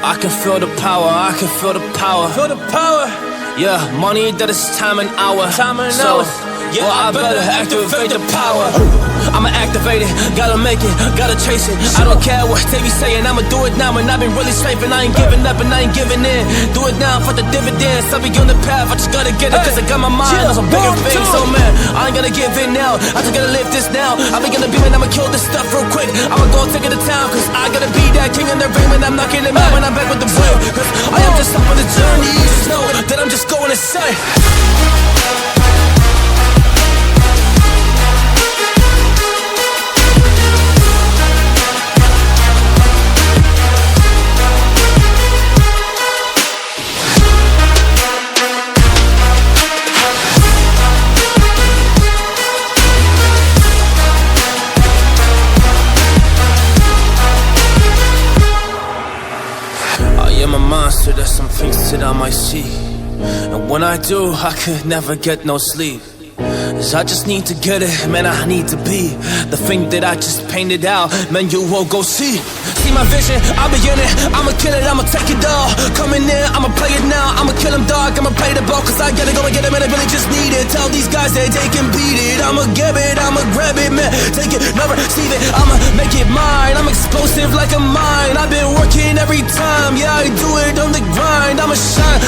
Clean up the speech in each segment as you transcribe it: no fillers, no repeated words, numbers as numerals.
I can feel the power, I can feel the power. Feel the power. Yeah, money that is time and hour. Time and hour. Yeah, well, I better activate the power. I'ma activate it, gotta make it, gotta chase it. I don't care what they be saying, I'ma do it now. And I've been really saving, I ain't giving up and I ain't giving in. Do it now for the dividends, I'll be on the path, I just gotta get it. Cause I got my mind on some bigger things. So man, I ain't gonna give in now, I just gotta live this now. I be gonna be, man, I'ma kill this stuff real quick. I'ma go take it to town, cause I gotta be that king in the ring. When I'm knocking it out, when I'm back with the wheel. Cause I am just up on the journey, you just know that I'm just going insane. I'm a monster, there's some things that I might see. And when I do, I could never get no sleep. Cause I just need to get it, man, I need to be the thing that I just painted out, man, you will go see. See my vision, I'll be in it, I'ma kill it, I'ma take it all. Coming in, I'ma play it now, I'ma kill him dog, I'ma play the ball. Cause I gotta go and get it, man, I really just need it. Tell these guys that they can beat it, I'ma get it, I'ma grab it, man. Take it, never receive it, I'ma make it mine. I'm explosive like a mine, I've been working every time. Yeah, I do it on the grind, I'ma shine,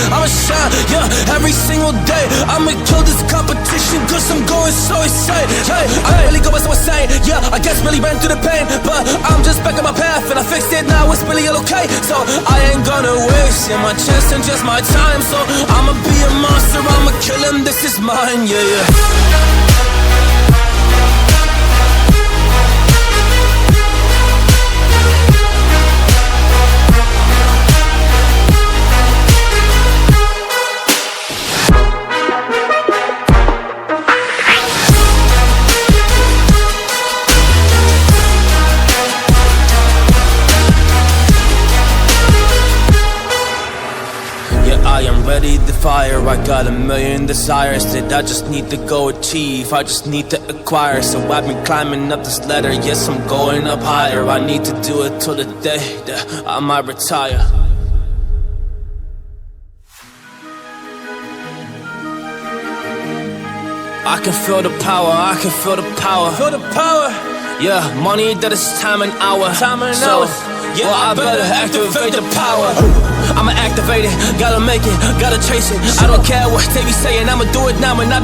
yeah, every single day. I'ma kill this competition cause I'm going so insane. Hey, I really go by so insane. Yeah, I guess really ran through the pain, but I'm just back on my path and I fixed it now, it's really all okay. So I ain't gonna waste my chance and just my time. So I'ma be a monster, I'ma kill him, this is mine, yeah, yeah. I am ready to fire, I got a million desires that I just need to go achieve, I just need to acquire. So I've been climbing up this ladder, yes I'm going up higher. I need to do it till the day that I might retire. I can feel the power, I can feel the power. Feel the power. Yeah, money that is time and hour. Time and hour. Yeah, well, I better activate the power. I'ma activate it, gotta make it, gotta chase it. I don't care what they be saying, I'ma do it now. And I've